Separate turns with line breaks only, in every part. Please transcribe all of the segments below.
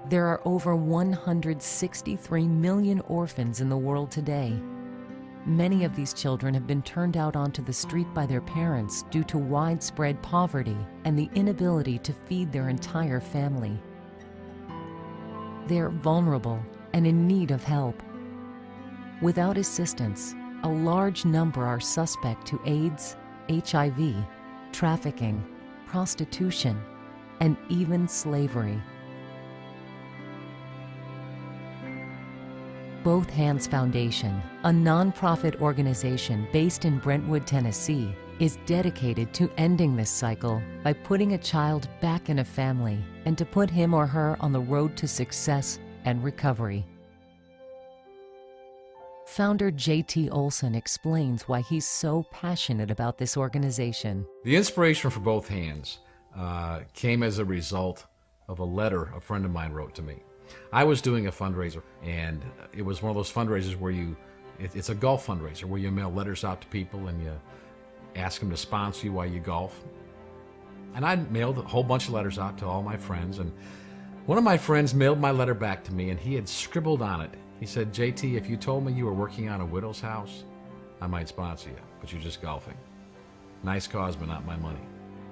There are over 163 million orphans in the world today. Many of these children have been turned out onto the street by their parents due to widespread poverty and the inability to feed their entire family. They are vulnerable and in need of help. Without assistance, a large number are suspect to AIDS, HIV, trafficking, prostitution, and even slavery. Both Hands Foundation, a nonprofit organization based in Brentwood, Tennessee, is dedicated to ending this cycle by putting a child back in a family and to put him or her on the road to success and recovery. Founder J.T. Olson explains why he's so passionate about this organization.
The inspiration for Both Hands came as a result of a letter a friend of mine wrote to me. I was doing a fundraiser, and it was one of those fundraisers where it's a golf fundraiser where you mail letters out to people and you ask them to sponsor you while you golf. And I mailed a whole bunch of letters out to all my friends, and one of my friends mailed my letter back to me, and he had scribbled on it. He said, "JT, if you told me you were working on a widow's house, I might sponsor you, but you're just golfing. Nice cause, but not my money."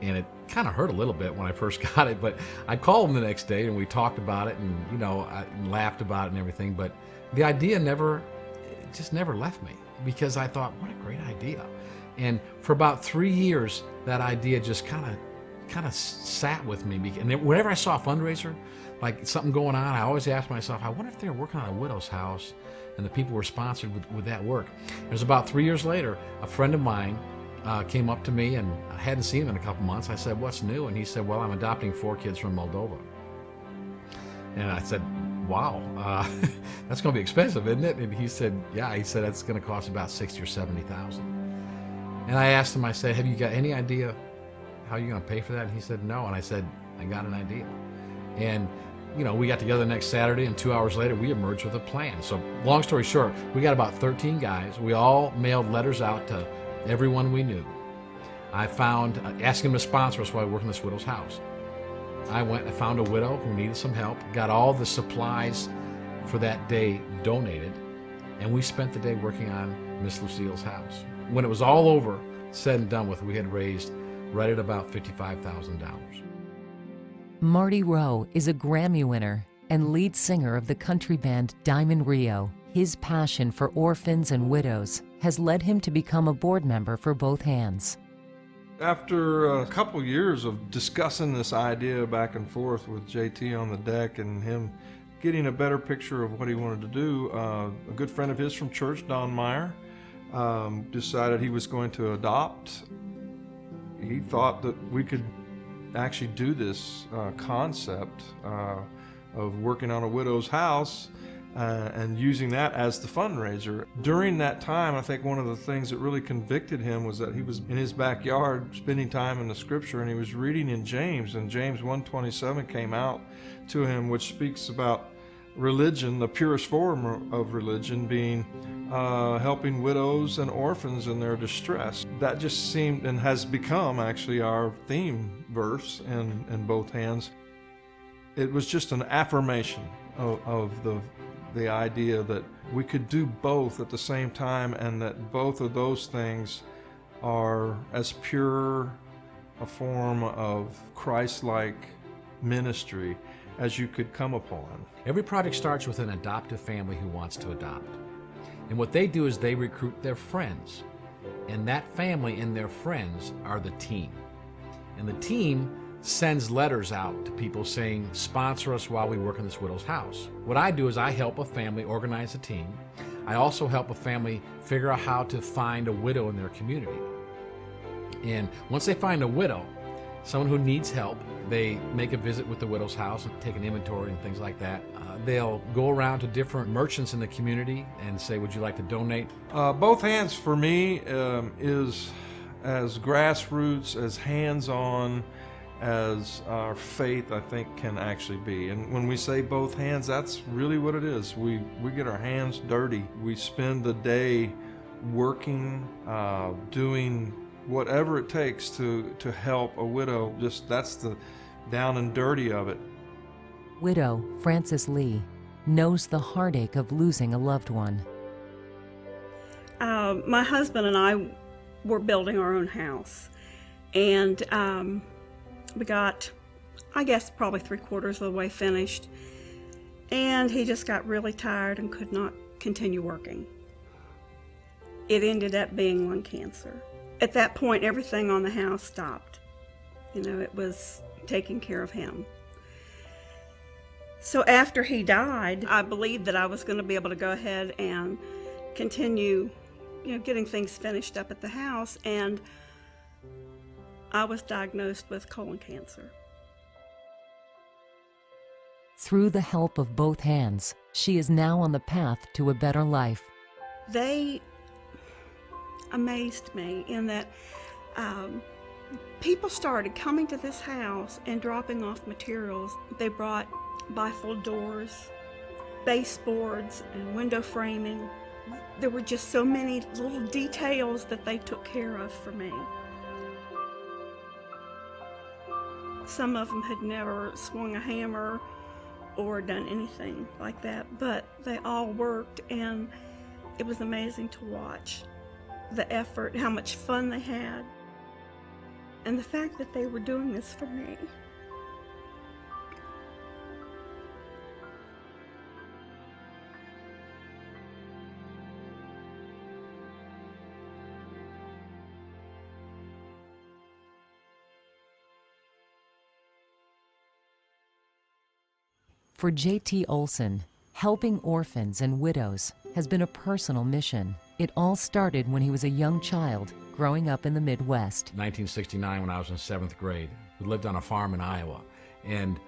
And it kind of hurt a little bit when I first got it, but I called him the next day and we talked about it, and I laughed about it and everything. But the idea just never left me, because I thought, what a great idea. And for about 3 years, that idea just kind of sat with me. And whenever I saw a fundraiser, like something going on, I always asked myself, I wonder if they're working on a widow's house and the people were sponsored with that work. It was about 3 years later, a friend of mine came up to me, and I hadn't seen him in a couple months. I said, "What's new?" And he said, "Well, I'm adopting 4 kids from Moldova." And I said, "Wow, that's going to be expensive, isn't it?" And he said, "Yeah." He said, "That's going to cost about $60,000 or $70,000. And I asked him, I said, "Have you got any idea how you're going to pay for that?" And he said, "No." And I said, "I got an idea." And we got together next Saturday, and 2 hours later, we emerged with a plan. So long story short, we got about 13 guys. We all mailed letters out to everyone we knew. I found, asking them to sponsor us while we worked in this widow's house. I went and found a widow who needed some help, got all the supplies for that day donated, and we spent the day working on Miss Lucille's house. When it was all over, said and done with, we had raised right at about $55,000.
Marty Rowe is a Grammy winner and lead singer of the country band Diamond Rio. His passion for orphans and widows has led him to become a board member for Both Hands.
After a couple years of discussing this idea back and forth with JT on the deck and him getting a better picture of what he wanted to do, a good friend of his from church, Don Meyer, decided he was going to adopt. He thought that we could actually do this concept of working on a widow's house and using that as the fundraiser. During that time, I think one of the things that really convicted him was that he was in his backyard spending time in the scripture, and he was reading in James, and James 1:27 came out to him, which speaks about religion, the purest form of religion being helping widows and orphans in their distress. That just seemed and has become actually our theme verse in Both Hands. It was just an affirmation of the idea that we could do both at the same time, and that both of those things are as pure a form of Christ-like ministry as you could come upon.
Every project starts with an adoptive family who wants to adopt. And what they do is they recruit their friends. And that family and their friends are the team. And the team sends letters out to people saying, sponsor us while we work in this widow's house. What I do is I help a family organize a team. I also help a family figure out how to find a widow in their community. And once they find a widow, someone who needs help, they make a visit with the widow's house and take an inventory and things like that. They'll go around to different merchants in the community and say, would you like to donate?
Both Hands for me is as grassroots, as hands-on as our faith, I think, can actually be. And when we say both hands, that's really what it is. We get our hands dirty. We spend the day working, doing whatever it takes to help a widow. Just that's the down and dirty of it.
Widow Frances Lee knows the heartache of losing a loved one.
My husband and I were building our own house, and we got, I guess, probably 3/4 of the way finished, and he just got really tired and could not continue working. It ended up being lung cancer. At that point, everything on the house stopped. You know, it was taking care of him. So after he died, I believed that I was going to be able to go ahead and continue, you know, getting things finished up at the house, and I was diagnosed with colon cancer.
Through the help of both hands, she is now on the path to a better life.
They amazed me in that people started coming to this house and dropping off materials. They brought bifold doors, baseboards, and window framing. There were just so many little details that they took care of for me. Some of them had never swung a hammer or done anything like that, but they all worked, and it was amazing to watch the effort, how much fun they had, and the fact that they were doing this for me.
For J.T. Olson, helping orphans and widows has been a personal mission. It all started when he was a young child growing up in the Midwest.
1969, when I was in 7th grade. We lived on a farm in Iowa. And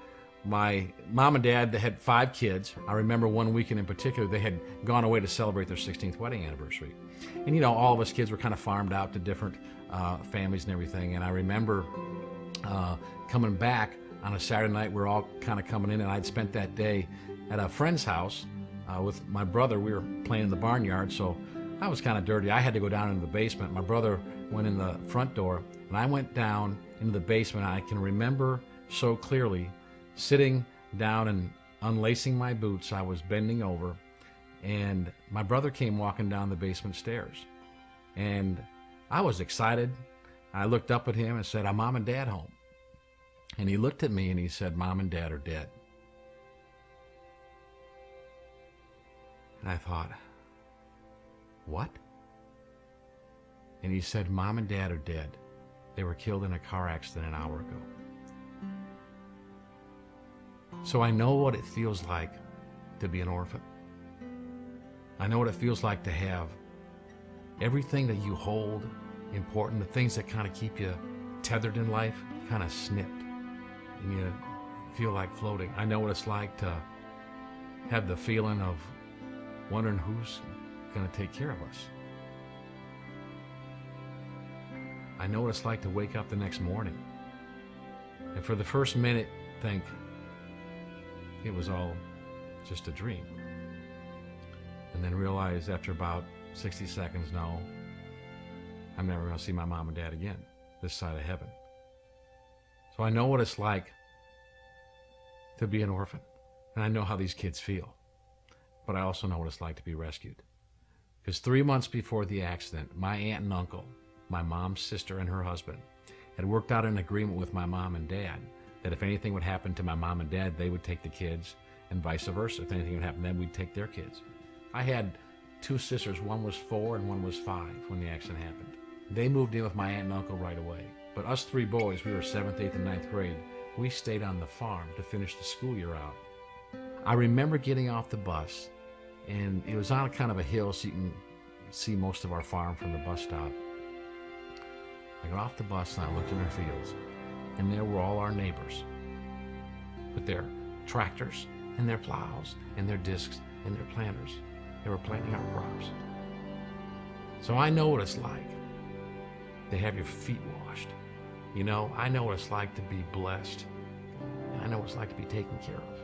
my mom and dad, they had 5 kids. I remember one weekend in particular, they had gone away to celebrate their 16th wedding anniversary. And you know, all of us kids were kind of farmed out to different families and everything. And I remember coming back on a Saturday night. We were all kind of coming in, and I'd spent that day at a friend's house with my brother. We were playing in the barnyard, so I was kind of dirty. I had to go down into the basement. My brother went in the front door, and I went down into the basement. I can remember so clearly sitting down and unlacing my boots. I was bending over, and my brother came walking down the basement stairs. And I was excited. I looked up at him and said, "Are Mom and Dad home?" And he looked at me and he said, "Mom and Dad are dead." And I thought, "What?" And he said, "Mom and Dad are dead. They were killed in a car accident an hour ago." So I know what it feels like to be an orphan. I know what it feels like to have everything that you hold important, the things that kind of keep you tethered in life, kind of snipped, and you feel like floating. I know what it's like to have the feeling of wondering who's going to take care of us. I know what it's like to wake up the next morning and for the first minute think it was all just a dream, and then realize after about 60 seconds, no, I'm never going to see my mom and dad again this side of heaven. So I know what it's like to be an orphan, and I know how these kids feel, but I also know what it's like to be rescued. Because 3 months before the accident, my aunt and uncle, my mom's sister and her husband, had worked out an agreement with my mom and dad that if anything would happen to my mom and dad, they would take the kids, and vice versa. If anything would happen to them, we'd take their kids. I had 2 sisters. One was 4 and one was 5 when the accident happened. They moved in with my aunt and uncle right away. But us 3 boys, we were 7th, 8th, and 9th grade, we stayed on the farm to finish the school year out. I remember getting off the bus, and it was on kind of a hill so you can see most of our farm from the bus stop. I got off the bus and I looked in our fields, and there were all our neighbors with their tractors and their plows and their discs and their planters. They were planting our crops. So I know what it's like to have your feet washed. You know, I know what it's like to be blessed. I know what it's like to be taken care of.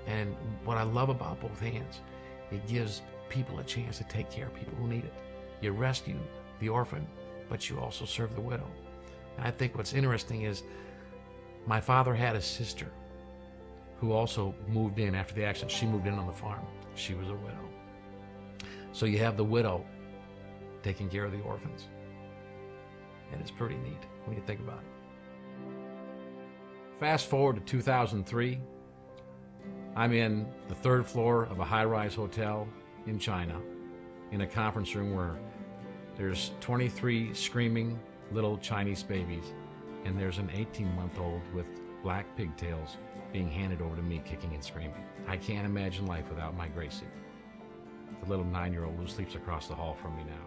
And what I love about Both Hands, it gives people a chance to take care of people who need it. You rescue the orphan, but you also serve the widow. And I think what's interesting is my father had a sister who also moved in after the accident. She moved in on the farm. She was a widow. So you have the widow taking care of the orphans. And it's pretty neat when you think about it. Fast forward to 2003. I'm in the third floor of a high-rise hotel in China in a conference room where there's 23 screaming little Chinese babies, and there's an 18-month-old with black pigtails being handed over to me, kicking and screaming. I can't imagine life without my Gracie, the little 9-year-old who sleeps across the hall from me now.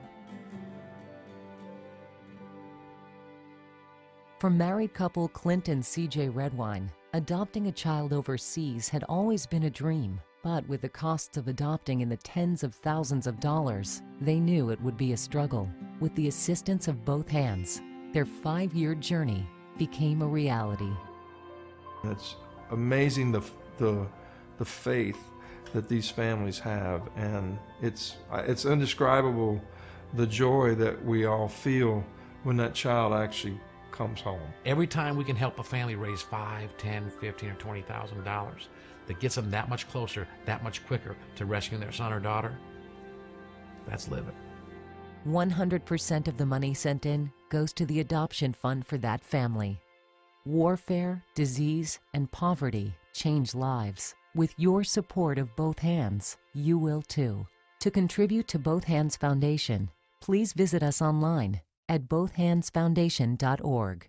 For married couple Clint and C.J. Redwine, adopting a child overseas had always been a dream. But with the costs of adopting in the tens of thousands of dollars, they knew it would be a struggle. With the assistance of Both Hands, their 5-year journey became a reality.
It's amazing the faith that these families have, and it's indescribable the joy that we all feel when that child actually comes home.
Every time we can help a family raise $5, $10, $15, or $20,000, that gets them that much closer, that much quicker to rescuing their son or daughter, that's living.
100% of the money sent in goes to the adoption fund for that family. Warfare, disease, and poverty change lives. With your support of Both Hands, you will too. To contribute to Both Hands Foundation, please visit us online at bothhandsfoundation.org.